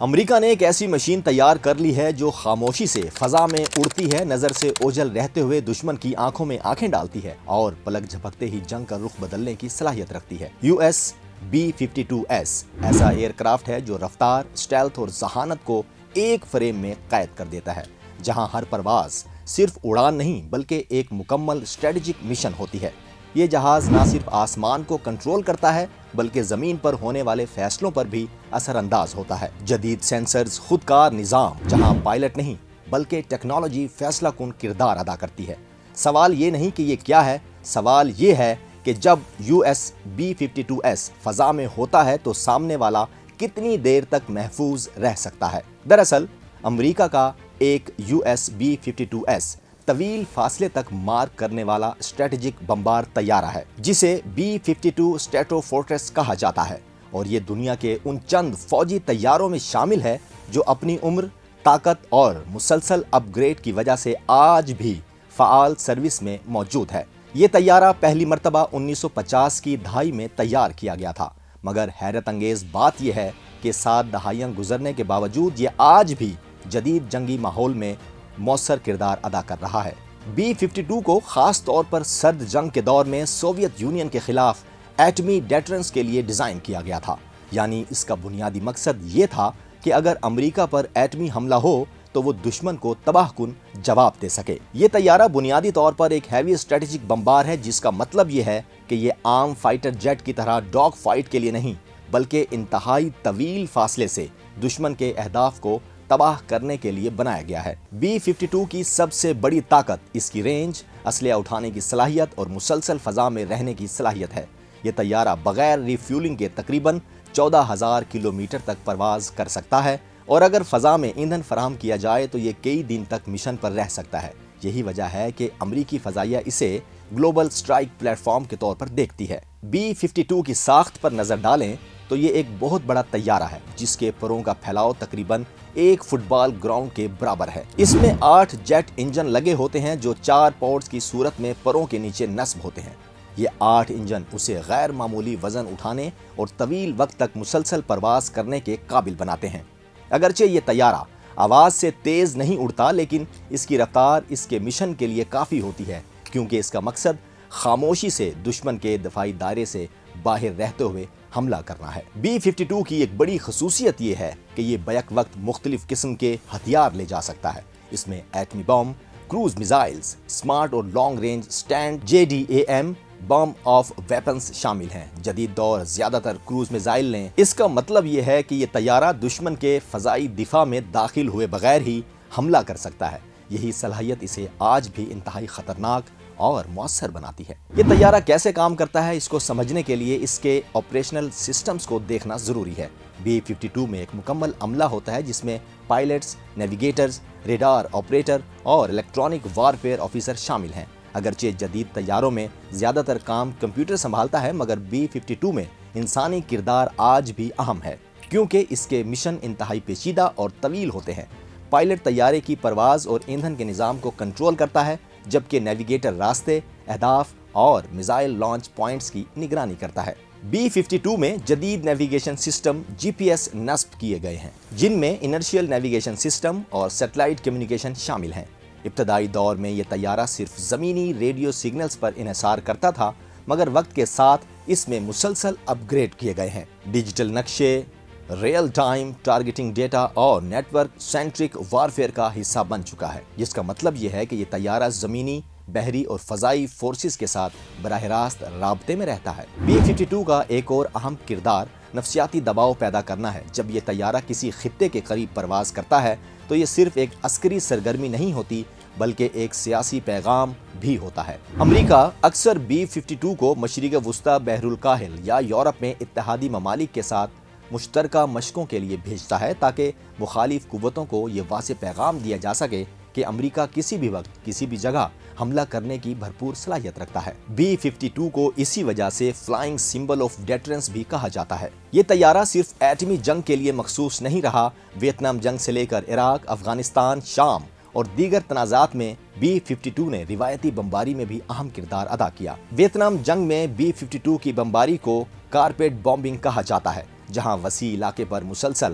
امریکہ نے ایک ایسی مشین تیار کر لی ہے جو خاموشی سے فضا میں اڑتی ہے، نظر سے اوجھل رہتے ہوئے دشمن کی آنکھوں میں آنکھیں ڈالتی ہے اور پلک جھپکتے ہی جنگ کا رخ بدلنے کی صلاحیت رکھتی ہے۔ US-B-52S ایسا ایئر کرافٹ ہے جو رفتار، اسٹیلتھ اور ذہانت کو ایک فریم میں قید کر دیتا ہے، جہاں ہر پرواز صرف اڑان نہیں بلکہ ایک مکمل اسٹریٹجک مشن ہوتی ہے۔ یہ جہاز نہ صرف آسمان کو کنٹرول کرتا ہے بلکہ زمین پر ہونے والے فیصلوں پر بھی اثر انداز ہوتا ہے۔ جدید سینسرز، خودکار نظام، جہاں پائلٹ نہیں بلکہ ٹیکنالوجی فیصلہ کن کردار ادا کرتی ہے۔ سوال یہ نہیں کہ یہ کیا ہے، سوال یہ ہے کہ جب US-B-52S فضا میں ہوتا ہے تو سامنے والا کتنی دیر تک محفوظ رہ سکتا ہے۔ دراصل امریکہ کا ایک US-B-52S طویل فاصلے تک مار کرنے والا اسٹریٹجک بمبار طیارہ ہے جسے B-52 اسٹریٹو فورٹریس کہا جاتا ہے، اور یہ دنیا کے ان چند فوجی طیاروں میں شامل ہے جو اپنی عمر، طاقت اور مسلسل اپ گریڈ کی وجہ سے آج بھی فعال سروس میں موجود ہے۔ یہ طیارہ پہلی مرتبہ 1950 کی دہائی میں تیار کیا گیا تھا، مگر حیرت انگیز بات یہ ہے کہ 7 دہائیاں گزرنے کے باوجود یہ آج بھی جدید جنگی ماحول میں مؤثر کردار ادا کر رہا ہے۔ B-52 کو خاص طور پر سرد جنگ کے دور میں سوویت یونین کے خلاف ایٹمی ڈیٹرنس کے لیے ڈیزائن کیا گیا تھا، یعنی اس کا بنیادی مقصد یہ تھا کہ اگر امریکہ پر ایٹمی حملہ ہو تو وہ دشمن کو تباہ کن جواب دے سکے۔ یہ طیارہ بنیادی طور پر ایک ہیوی اسٹریٹجک بمبار ہے، جس کا مطلب یہ ہے کہ یہ عام فائٹر جیٹ کی طرح ڈاگ فائٹ کے لیے نہیں بلکہ انتہائی طویل فاصلے سے دشمن کے اہداف کو تباہ کرنے کے لیے بنایا گیا ہے۔ B-52 کی سب سے بڑی طاقت اس کی رینج، اسلحہ اٹھانے کی صلاحیت اور مسلسل فضا میں رہنے کی صلاحیت ہے۔ یہ طیارہ بغیر ری فیولنگ کے تقریباً 14,000 کلومیٹر تک پرواز کر سکتا ہے، اور اگر فضا میں ایندھن فراہم کیا جائے تو یہ کئی دن تک مشن پر رہ سکتا ہے۔ یہی وجہ ہے کہ امریکی فضائیہ اسے گلوبل اسٹرائک پلیٹ فارم کے طور پر دیکھتی ہے۔ B-52 کی ساخت پر نظر ڈالیں تو یہ ایک بہت بڑا طیارہ ہے جس کے پروں کا پھیلاؤ تقریباً ایک فٹ بال گراؤنڈ کے برابر ہے۔ اس میں 8 جیٹ انجن لگے ہوتے ہیں جو 4 پورٹس کی صورت میں پروں کے نیچے نصب ہوتے ہیں۔ یہ 8 انجن اسے غیر معمولی وزن اٹھانے اور طویل وقت تک مسلسل پرواز کرنے کے قابل بناتے ہیں۔ اگرچہ یہ طیارہ آواز سے تیز نہیں اڑتا، لیکن اس کی رفتار اس کے مشن کے لیے کافی ہوتی ہے، کیونکہ اس کا مقصد خاموشی سے دشمن کے دفاعی دائرے سے باہر رہتے ہوئے حملہ کرنا ہے۔ B-52 کی ایک بڑی خصوصیت یہ ہے کہ یہ بیک وقت مختلف قسم کے ہتھیار لے جا سکتا ہے۔ اس میں ایٹمی بم، کروز میزائلز، سمارٹ اور long range stand JDAM bomb of weapons شامل ہیں۔ جدید دور زیادہ تر کروز میزائل لیں۔ اس کا مطلب یہ ہے کہ یہ طیارہ دشمن کے فضائی دفاع میں داخل ہوئے بغیر ہی حملہ کر سکتا ہے۔ یہی صلاحیت اسے آج بھی انتہائی خطرناک اور مؤثر بناتی ہے۔ یہ طیارہ کیسے کام کرتا ہے، اس کو سمجھنے کے لیے اس کے آپریشنل سسٹمز کو دیکھنا ضروری ہے۔ B-52 میں ایک مکمل عملہ ہوتا ہے جس میں پائلٹس، نیویگیٹرز، ریڈار آپریٹر اور الیکٹرانک وارفیئر آفیسر شامل ہیں۔ اگرچہ جدید طیاروں میں زیادہ تر کام کمپیوٹر سنبھالتا ہے، مگر B-52 میں انسانی کردار آج بھی اہم ہے، کیونکہ اس کے مشن انتہائی پیچیدہ اور طویل ہوتے ہیں۔ پائلٹ طیارے کی پرواز اور ایندھن کے نظام کو کنٹرول کرتا ہے، جبکہ نیویگیٹر راستے، اہداف اور میزائل لانچ پوائنٹس کی نگرانی کرتا ہے۔ B-52 میں جدید نیویگیشن سسٹم GPS نصب کیے گئے ہیں، جن میں انرشیل نیویگیشن سسٹم اور سیٹلائٹ کمیونیکیشن شامل ہیں۔ ابتدائی دور میں یہ طیارہ صرف زمینی ریڈیو سگنلز پر انحصار کرتا تھا، مگر وقت کے ساتھ اس میں مسلسل اپ گریڈ کیے گئے ہیں۔ ڈیجیٹل نقشے، ریئل ٹائم ٹارگیٹنگ ڈیٹا اور نیٹ ورک سینٹرک وارفیئر کا حصہ بن چکا ہے، جس کا مطلب یہ ہے کہ یہ طیارہ زمینی، بحری اور فضائی فورسز کے ساتھ براہ راست رابطے میں رہتا ہے۔ B-52 کا ایک اور اہم کردار نفسیاتی دباؤ پیدا کرنا ہے۔ جب یہ طیارہ کسی خطے کے قریب پرواز کرتا ہے تو یہ صرف ایک عسکری سرگرمی نہیں ہوتی بلکہ ایک سیاسی پیغام بھی ہوتا ہے۔ امریکہ اکثر B-52 کو مشرق وسطی بحر الکاہل یا یورپ میں اتحادی ممالک کے ساتھ مشترکہ مشقوں کے لیے بھیجتا ہے، تاکہ مخالف قوتوں کو یہ واضح پیغام دیا جا سکے کہ امریکہ کسی بھی وقت کسی بھی جگہ حملہ کرنے کی بھرپور صلاحیت رکھتا ہے۔ B-52 کو اسی وجہ سے فلائنگ سمبل آف ڈیٹرنس بھی کہا جاتا ہے۔ یہ طیارہ صرف ایٹمی جنگ کے لیے مخصوص نہیں رہا۔ ویتنام جنگ سے لے کر عراق، افغانستان، شام اور دیگر تنازعات میں B-52 نے روایتی بمباری میں بھی اہم کردار ادا کیا۔ ویتنام جنگ میں B-52 کی بمباری کو کارپیٹ بومبنگ کہا جاتا ہے، جہاں وسیع علاقے پر مسلسل